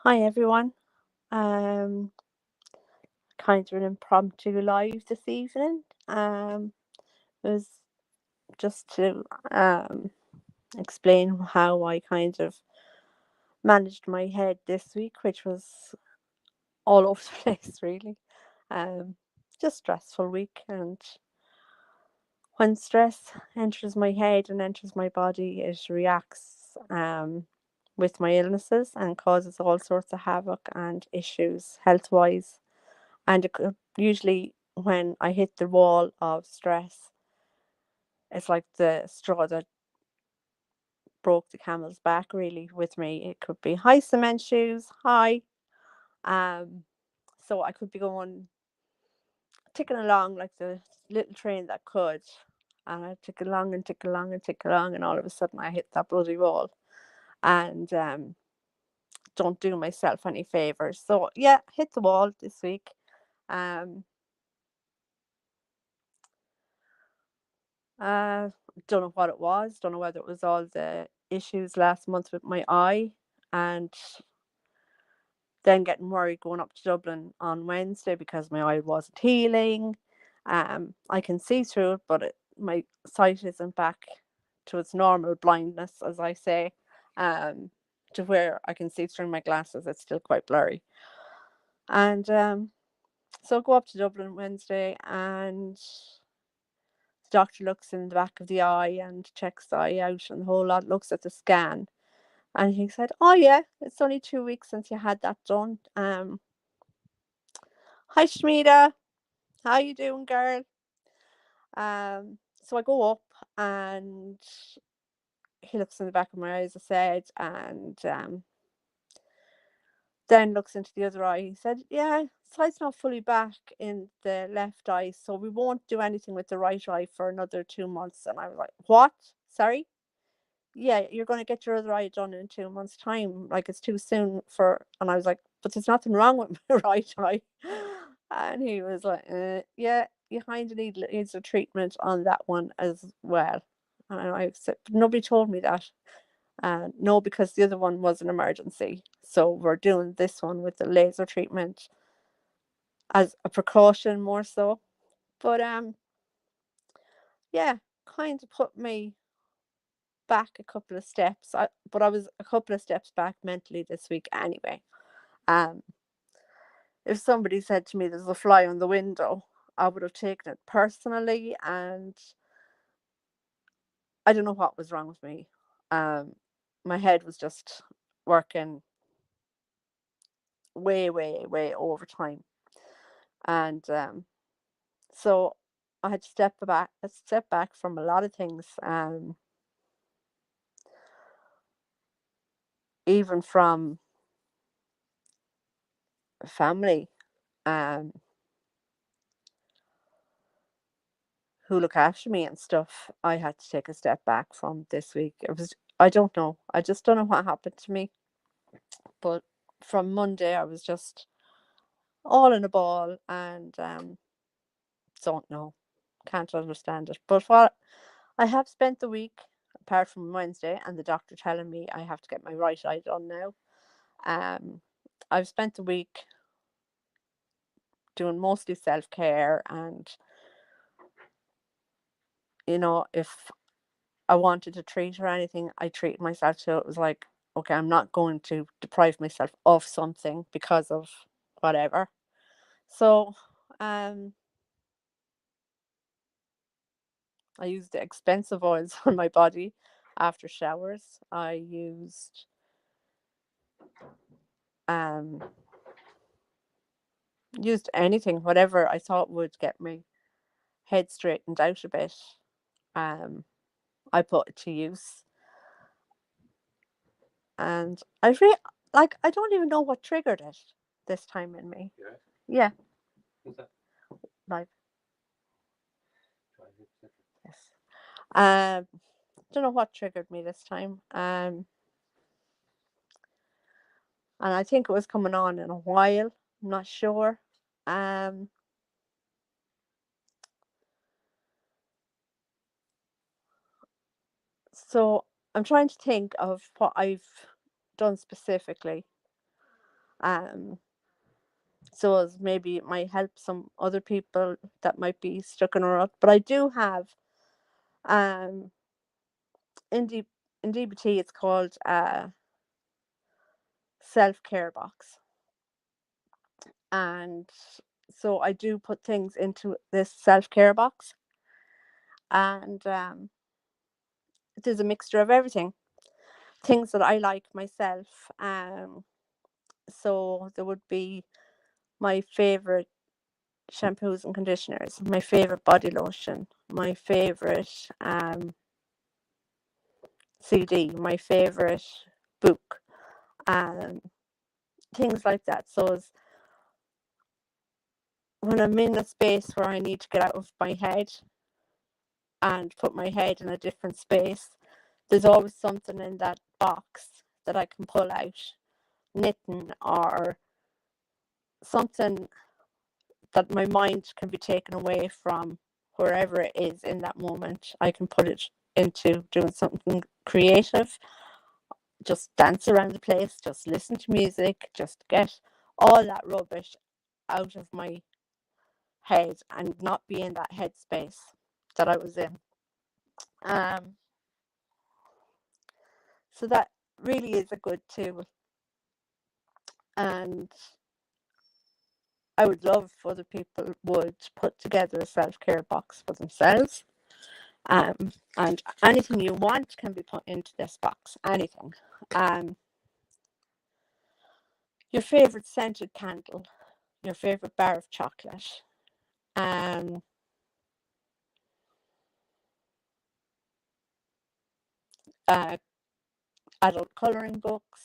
Hi everyone. Um, kind of an impromptu live this evening. It was just to explain how I kind of managed my head this week, which was all over the place really. Um, just stressful week, and when stress enters my head and enters my body, it reacts with my illnesses and causes all sorts of havoc and issues health wise. And usually, when I hit the wall of stress, it's like the straw that broke the camel's back, really, with me. It could be high cement shoes, high. Um, so I could be going, ticking along like the little train that could. And I tick along and tick along and tick along, and all of a sudden I hit that bloody wall. And don't do myself any favors. So, yeah, hit the wall this week. Um, Uh, don't know what it was. Don't know whether it was all the issues last month with my eye, and then getting worried going up to Dublin on Wednesday because my eye wasn't healing. I can see through it, but my sight isn't back to its normal blindness, as I say, to where I can see through my glasses. It's still quite blurry. And so I go up to Dublin Wednesday, and the doctor looks in the back of the eye and checks the eye out and the whole lot, looks at the scan. And he said, "Oh yeah, it's only 2 weeks since you had that done. Hi Shmita, how you doing, girl?" So I go up, and he looks in the back of my eye, as I said, and then looks into the other eye. He said, "Yeah, sight's not fully back in the left eye, so we won't do anything with the right eye for another 2 months." And I was like, "What? Sorry?" "Yeah, you're going to get your other eye done in 2 months' time. Like, it's too soon for," and I was like, "But there's nothing wrong with my right eye." And he was like, "Yeah, you kind of needs a treatment on that one as well." And I said, "But nobody told me that." No, because the other one was an emergency. So we're doing this one with the laser treatment as a precaution more so. But yeah, kind of put me back a couple of steps. But I was a couple of steps back mentally this week anyway. Um, if somebody said to me there's a fly on the window, I would have taken it personally, and I don't know what was wrong with me. Um, my head was just working way, way, way over time, and so I had to step back from a lot of things, even from family, um, who look after me and stuff. I had to take a step back from this week. I don't know. I just don't know what happened to me. But from Monday, I was just all in a ball, and don't know. Can't understand it. But what I have spent the week, apart from Wednesday and the doctor telling me I have to get my right eye done now, um, I've spent the week doing mostly self care, and if I wanted a treat or anything, I treated myself to it. Was like, okay, I'm not going to deprive myself of something because of whatever. So, um, I used the expensive oils on my body after showers. I um used anything, whatever I thought would get my head straightened out a bit. Um, I put it to use, and I don't even know what triggered it this time in me. Yeah, like yes. Don't know what triggered me this time. And I think it was coming on in a while. I'm not sure. Um, so I'm trying to think of what I've done specifically. Um, so as maybe it might help some other people that might be stuck in a rut. But I do have um in D- in DBT it's called self-care box, and so I do put things into this self-care box, and there's a mixture of everything, things that I like myself. So there would be my favorite shampoos and conditioners, my favorite body lotion, my favorite CD, my favorite book, um, things like that. So as when I'm in a space where I need to get out of my head and put my head in a different space, there's always something in that box that I can pull out, knitting or something that my mind can be taken away from wherever it is in that moment. I can put it into doing something creative, just dance around the place, just listen to music, just get all that rubbish out of my head and not be in that headspace that I was in. Um, so that really is a good tool, and I would love if other people would put together a self care box for themselves. And anything you want can be put into this box. Anything. Um, your favorite scented candle, your favorite bar of chocolate, um, uh, adult coloring books,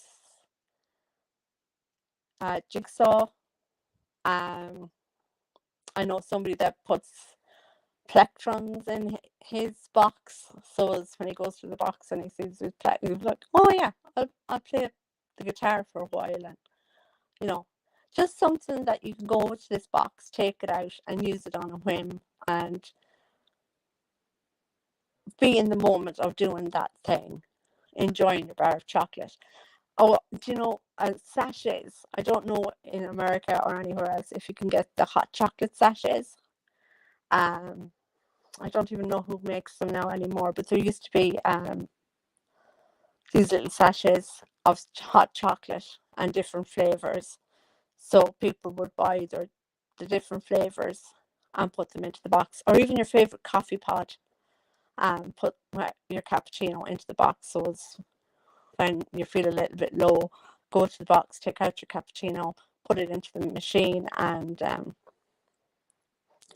jigsaw. Um, I know somebody that puts plectrons in his box, so as when he goes through the box and he sees his plectrons, he's like, "Oh yeah, I'll play the guitar for a while," and you know, just something that you can go to this box, take it out, and use it on a whim, and be in the moment of doing that thing, enjoying your bar of chocolate. Oh, do you know, sachets? I don't know in America or anywhere else if you can get the hot chocolate sachets. Um, I don't even know who makes them now anymore, but there used to be these little sachets of hot chocolate and different flavors. So people would buy the different flavors and put them into the box, or even your favorite coffee pod, and put your cappuccino into the box. So it's when you feel a little bit low, go to the box, take out your cappuccino, put it into the machine, and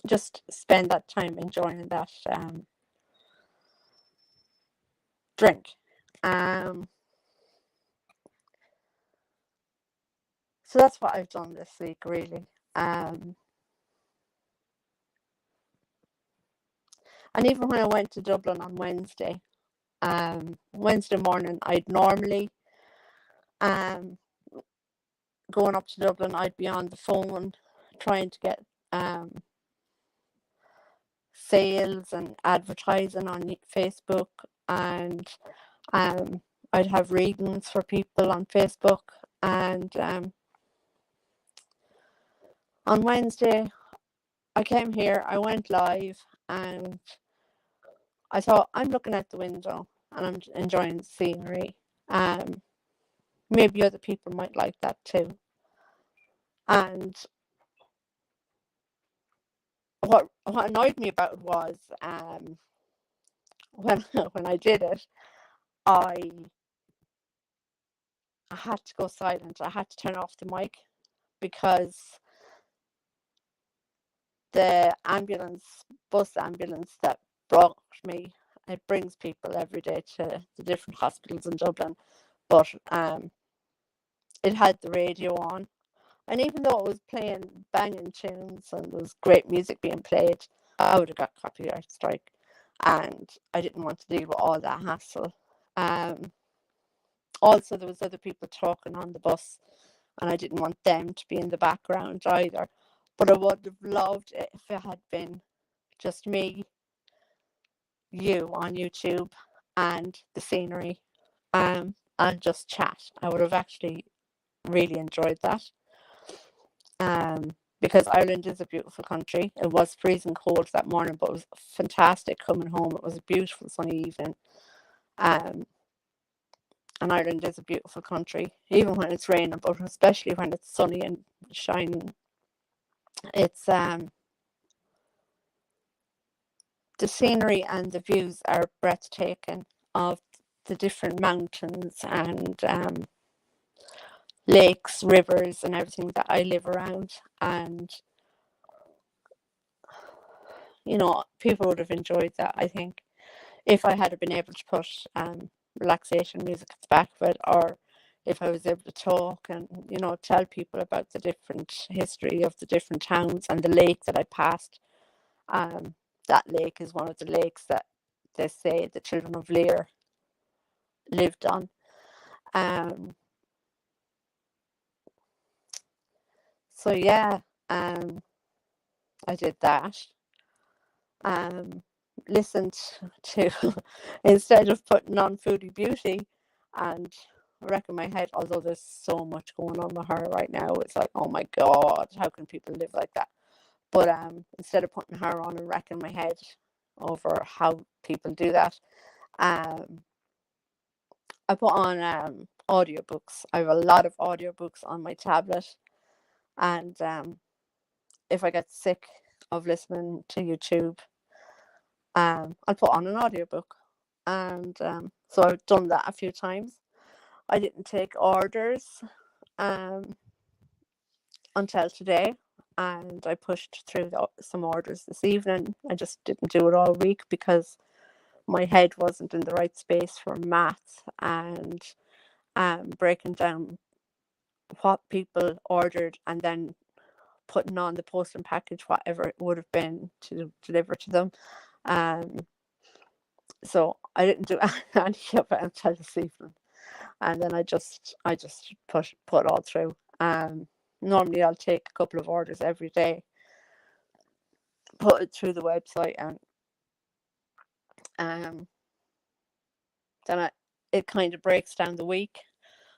just spend that time enjoying that drink. Um, so that's what I've done this week, really. Um, and even when I went to Dublin on Wednesday morning, I'd normally um, going up to Dublin, I'd be on the phone trying to get sales and advertising on Facebook, and um, I'd have readings for people on Facebook. And on Wednesday, I came here, I went live, and I thought, I'm looking out the window and I'm enjoying the scenery. Um, Maybe other people might like that too. And what annoyed me about it was when when I did it, I I had to go silent. I had to turn off the mic because the bus ambulance that brought me, it brings people every day to the different hospitals in Dublin, but it had the radio on. And even though it was playing banging tunes and there was great music being played, I would have got copyright strike. And I didn't want to deal with all that hassle. Um, Also, there was other people talking on the bus, and I didn't want them to be in the background either. But I would have loved it if it had been just me, you on YouTube, and the scenery, and just chat. I would have actually really enjoyed that. Because Ireland is a beautiful country. It was freezing cold that morning, but it was fantastic coming home. It was a beautiful sunny evening. Um, and Ireland is a beautiful country, even when it's raining, but especially when it's sunny and shining. It's the scenery and the views are breathtaking of the different mountains and lakes, rivers, and everything that I live around. And people would have enjoyed that, I think, if I had been able to put relaxation music at the back of it, or if I was able to talk and tell people about the different history of the different towns and the lake that I passed. That lake is one of the lakes that they say the children of Lear lived on. So yeah, I did that. Listened to instead of putting on Foodie Beauty and wrecking my head, although there's so much going on with her right now, it's like, oh my god, how can people live like that? But instead of putting her on and wrecking my head over how people do that, I put on audiobooks. I have a lot of audiobooks on my tablet, and if I get sick of listening to YouTube, I'll put on an audiobook. And so I've done that a few times. I didn't take orders until today, and I pushed through some orders this evening. I just didn't do it all week because my head wasn't in the right space for maths and breaking down what people ordered and then putting on the postal package, whatever it would have been to deliver to them. So I didn't do any of it until this evening, and then I just put all through. Normally I'll take a couple of orders every day, put it through the website, and then it kind of breaks down the week,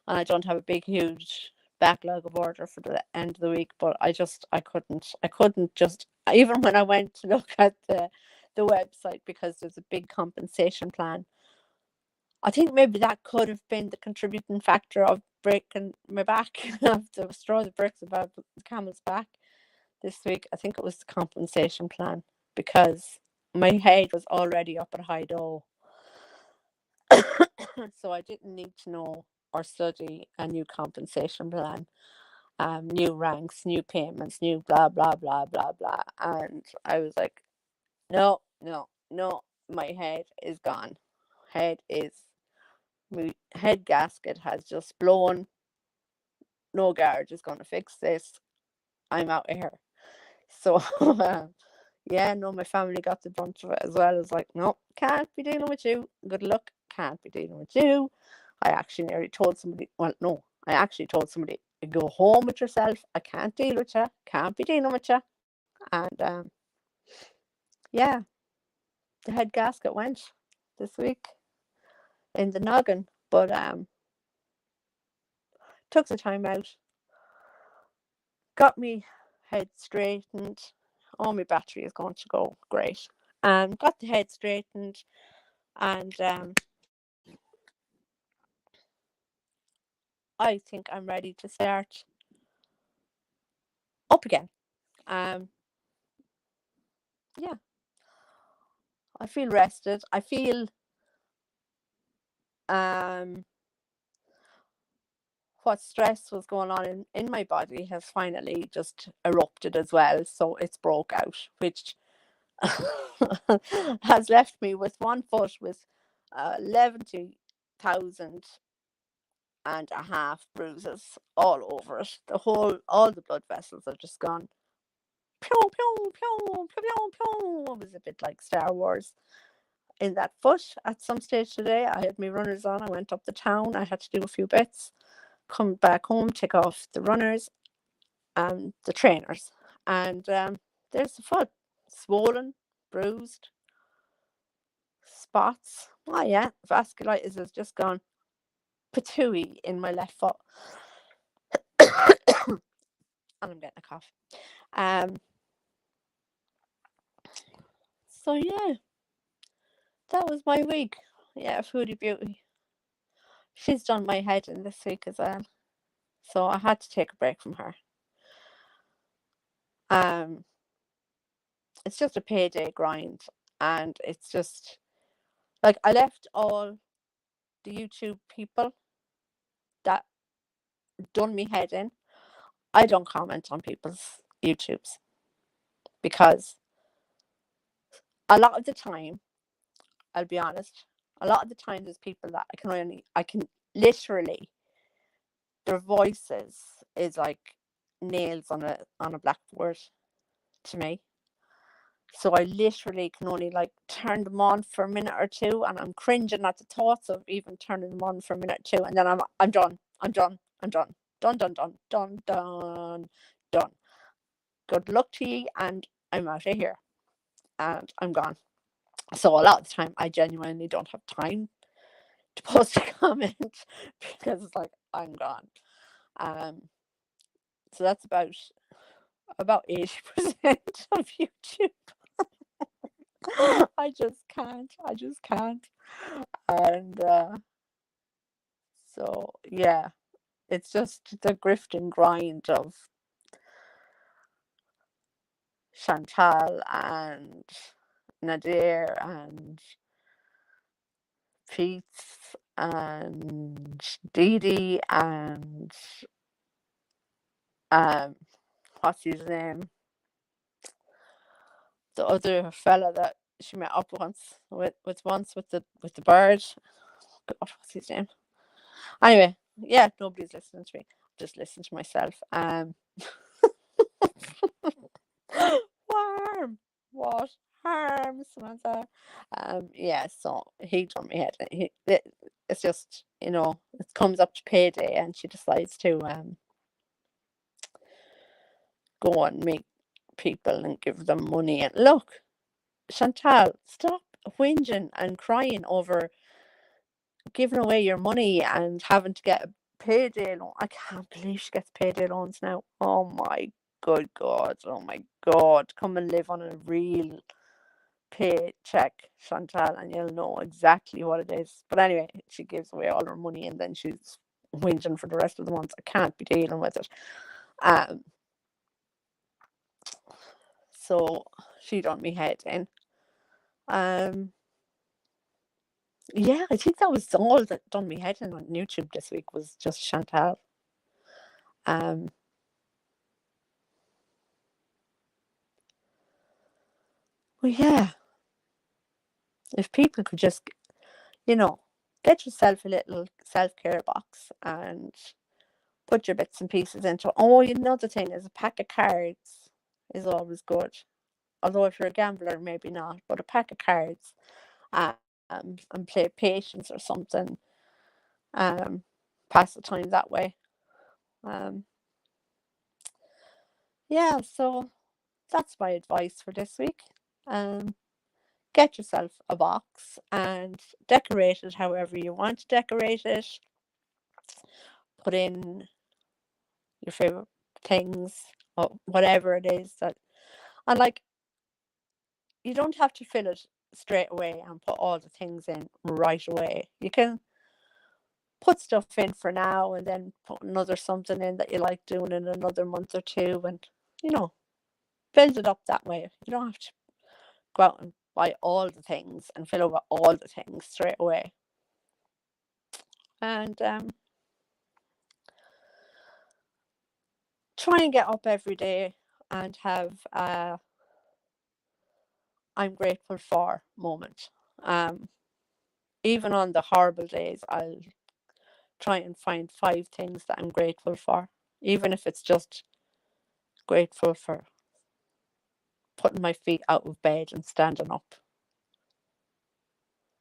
and I don't have a big huge backlog of order for the end of the week. But I couldn't just, even when I went to look at the website, because there's a big compensation plan. I think maybe that could have been the contributing factor of breaking my back, of the straw that breaks the camel's back this week. I think it was the compensation plan, because my head was already up at high dough. So I didn't need to know or study a new compensation plan, new ranks, new payments, new blah, blah, blah, blah, blah. And I was like, no, no, no, my head is gone. My head gasket has just blown. No garage is going to fix this. I'm out of here. So, yeah, no, my family got the brunt of it as well. It's like, no, can't be dealing with you. Good luck. Can't be dealing with you. I actually nearly told somebody, well, no, I actually told somebody, go home with yourself. I can't deal with you. Can't be dealing with you. And yeah, the head gasket went this week in the noggin. But took the time out, got me head straightened. Oh, my battery is going to go. Great. Got the head straightened, and I think I'm ready to start up again. Yeah, I feel rested. I feel what stress was going on in my body has finally just erupted as well. So it's broke out, which has left me with one foot with 11,000 and a half bruises all over it. All the blood vessels have just gone pew, pew, pew, pew, pew, pew. It was a bit like Star Wars in that foot. At some stage today, I had my runners on. I went up the town. I had to do a few bits, come back home, take off the runners and the trainers. And there's the foot, swollen, bruised, spots. Oh yeah, vasculitis has just gone patooey in my left foot. and I'm getting a cough. Um, so yeah, that was my week. Yeah, Foodie Beauty. She's done my head in this week as well. So I had to take a break from her. Um, it's just a payday grind, and it's just like I left all the YouTube people that done me head in. I don't comment on people's YouTubes because a lot of the time, I'll be honest, a lot of the time there's people that I can literally, their voices is like nails on a blackboard to me. So I literally can only like turn them on for a minute or two, and I'm cringing at the thoughts of even turning them on for a minute or two, and then I'm done. I'm done. I'm done. Done. Done. Done. Done. Done. Done. Good luck to you, and I'm out of here, and I'm gone. So a lot of the time, I genuinely don't have time to post a comment because it's like I'm gone. Um, so that's about 80% of YouTube. I just can't. I just can't. And so yeah, it's just the grift and grind of Chantal and Nadir and Pete and Dee Dee and um what's his name? The other fella that she met up once with the bird. God, what's his name? Anyway, yeah, nobody's listening to me. Just listen to myself. Warm. What harm, Samantha? Yeah, so he told me it's just, it comes up to payday and she decides to go and meet people and give them money. And look, Chantal, stop whinging and crying over giving away your money and having to get a payday loan. I can't believe she gets payday loans now. Oh my good God. Oh my God. Come and live on a real paycheck, Chantal, and you'll know exactly what it is. But anyway, she gives away all her money and then she's whinging for the rest of the month. I can't be dealing with it. Um, so she done me head in. Um, yeah, I think that was all that done me head in on YouTube this week was just Chantal. Um, well, yeah, if people could just, you know, get yourself a little self-care box and put your bits and pieces into it. Oh, another thing is a pack of cards is always good. Although if you're a gambler, maybe not, but a pack of cards and play patience or something. Um, pass the time that way. Um, yeah, so that's my advice for this week. Um, get yourself a box and decorate it however you want to decorate it. Put in your favorite things or whatever it is that, and like, you don't have to fill it straight away and put all the things in right away. You can put stuff in for now and then put another something in that you like doing in another month or two, and you know build it up that way. You don't have to go out and buy all the things and fill over all the things straight away. And try and get up every day and have I'm grateful for moment. Um, even on the horrible days, I'll try and find 5 things that I'm grateful for, even if it's just grateful for putting my feet out of bed and standing up.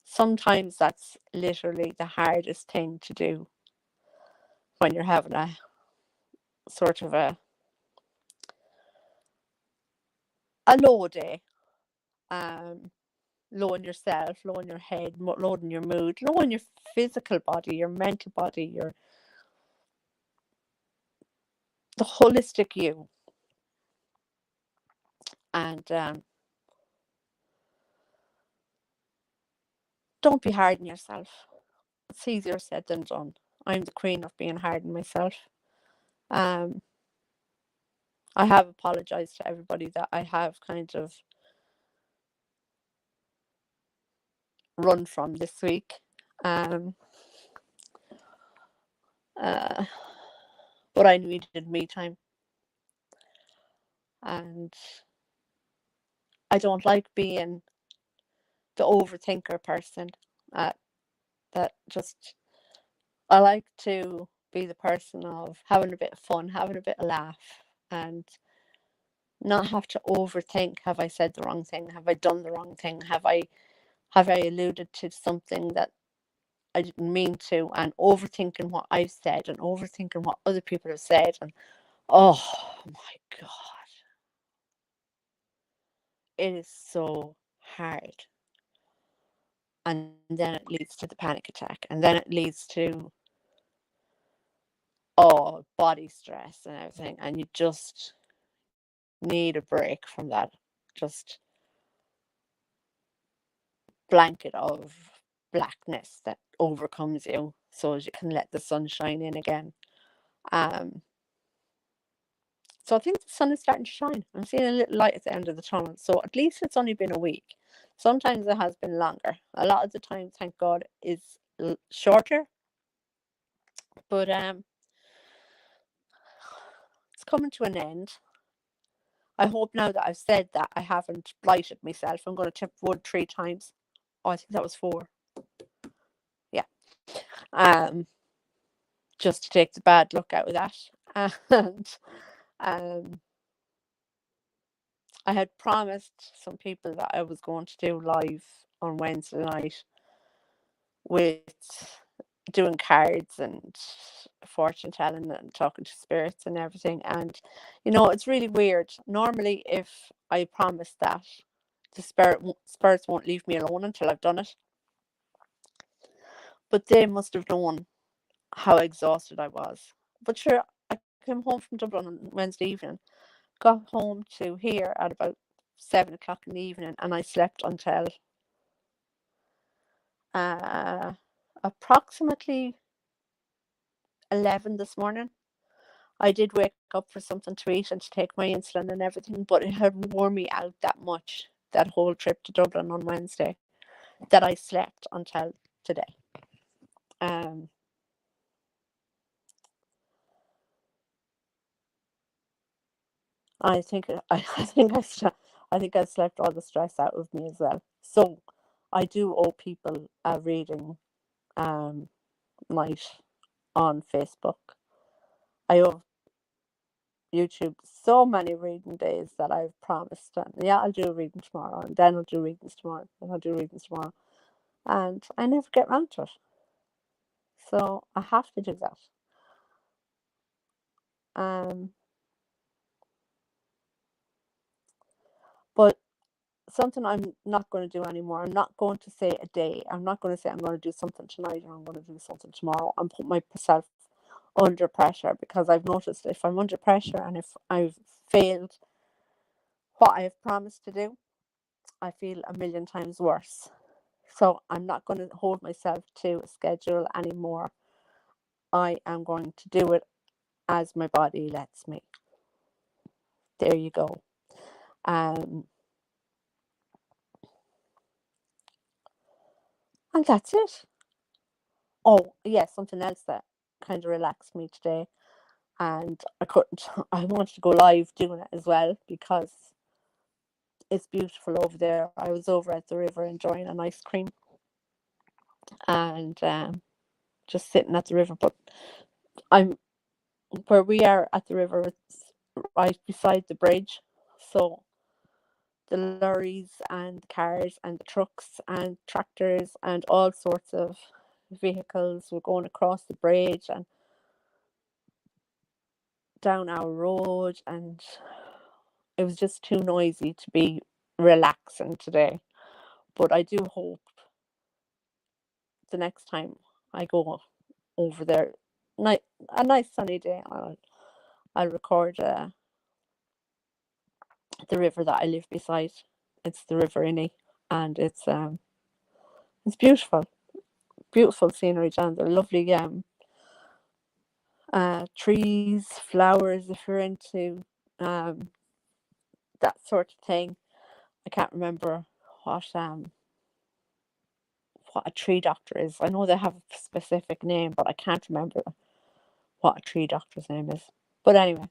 Sometimes that's literally the hardest thing to do when you're having a sort of a low day. Um, Low in yourself, low in your head, low in your mood, low in your physical body, your mental body, your the holistic you. And don't be hard on yourself. It's easier said than done. I'm the queen of being hard on myself. Um, I have apologized to everybody that I have kind of run from this week. Um, uh, but I needed me time, and I don't like being the overthinker person. Uh, that just I like to be the person of having a bit of fun, having a bit of laugh, and not have to overthink. Have I said the wrong thing? Have I done the wrong thing? Have I alluded to something that I didn't mean to? And overthinking what I've said and overthinking what other people have said. And oh my God, it is so hard. And then it leads to the panic attack. And then it leads to, oh, body stress and everything. And you just need a break from that. Just blanket of blackness that overcomes you so as you can let the sun shine in again. Um, so I think the sun is starting to shine. I'm seeing a little light at the end of the tunnel. So at least it's only been a week. Sometimes it has been longer. A lot of the time, thank God, is shorter. But it's coming to an end. I hope now that I've said that I haven't blighted myself. I'm going to tip wood 3 times. Oh, I think that was 4. Yeah. Um, just to take the bad luck out of that. And um, I had promised some people that I was going to do live on Wednesday night with doing cards and fortune telling and talking to spirits and everything. And it's really weird. Normally, if I promise that, the spirits won't leave me alone until I've done it. But they must have known how exhausted I was. But sure, I came home from Dublin on Wednesday evening, got home to here at about 7 o'clock in the evening, and I slept until uh, approximately 11 this morning. I did wake up for something to eat and to take my insulin and everything, but it had worn me out that much, that whole trip to Dublin on Wednesday, that I slept until today. Um, I think I think I slept all the stress out of me as well. So I do owe people a reading um night on Facebook. I owe YouTube so many reading days that I've promised. And yeah, I'll do a reading tomorrow, and then I'll do readings tomorrow, and I'll do readings tomorrow, and I never get round to it. So I have to do that. Um, but something I'm not going to do anymore. I'm not going to say a day. I'm not going to say I'm going to do something tonight or I'm going to do something tomorrow and put myself under pressure, because I've noticed if I'm under pressure and if I've failed what I have promised to do, I feel a million times worse. So I'm not going to hold myself to a schedule anymore. I am going to do it as my body lets me. There you go. Um, and that's it. Oh, yeah, something else that kind of relaxed me today, and I couldn't. I wanted to go live doing it as well because it's beautiful over there. I was over at the river enjoying an ice cream and just sitting at the river. But I'm where we are at the river. It's right beside the bridge, so the lorries and the cars and the trucks and tractors and all sorts of vehicles were going across the bridge and down our road, and it was just too noisy to be relaxing today. But I do hope the next time I go over there, a nice sunny day, I'll record the river that I live beside. It's the River Inny, and it's beautiful, beautiful scenery down there. Lovely trees, flowers. If you're into um that sort of thing, I can't remember what um what a tree doctor is. I know they have a specific name, but I can't remember what a tree doctor's name is. But anyway,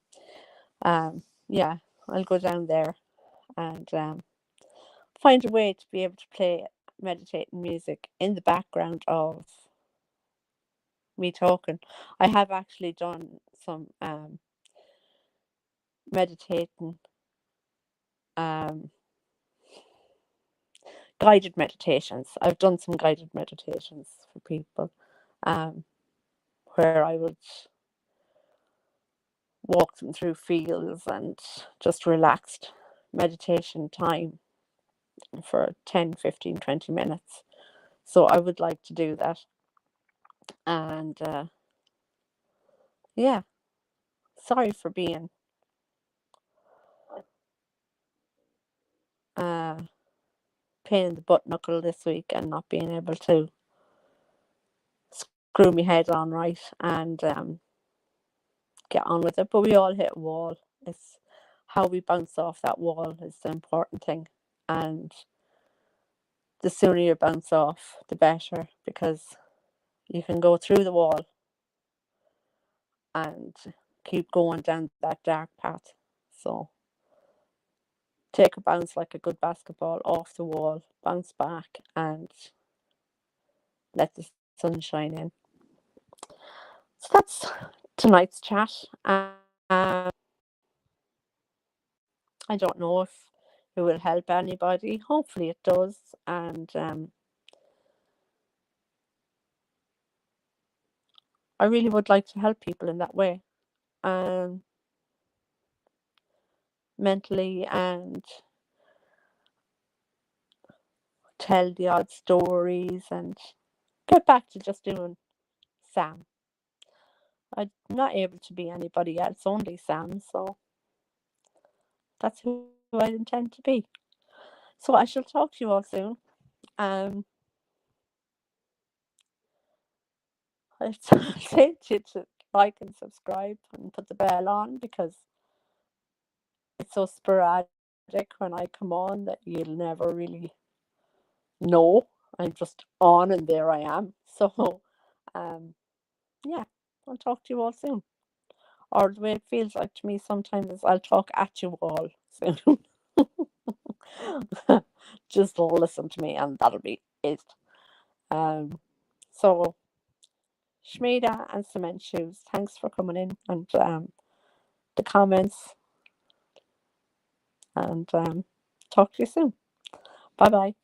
yeah, I'll go down there and find a way to be able to play meditating music in the background of me talking. I have actually done some meditating, um, guided meditations. I've done some guided meditations for people, um, where I would walk them through fields and just relaxed meditation time for 10, 15, 20 minutes. So I would like to do that. And yeah, sorry for being uh, pain in the butt knuckle this week and not being able to screw my head on right and get on with it. But we all hit a wall. It's how we bounce off that wall is the important thing. And the sooner you bounce off, the better, because you can go through the wall and keep going down that dark path. So take a bounce like a good basketball off the wall, bounce back, and let the sun shine in. So that's tonight's chat. I don't know if it will help anybody. Hopefully, it does. And I really would like to help people in that way, um, mentally, and tell the odd stories and get back to just doing Sam. I'm not able to be anybody else, only Sam. So that's who I intend to be. So I shall talk to you all soon. Um, I'd say to you to like and subscribe and put the bell on because it's so sporadic when I come on that you'll never really know. I'm just on and there I am. So, um, yeah, I'll talk to you all soon. Or the way it feels like to me sometimes is I'll talk at you all soon. Just listen to me and that'll be it. Um, so Shmeda and Cement Shoes, thanks for coming in and the comments and talk to you soon. Bye bye.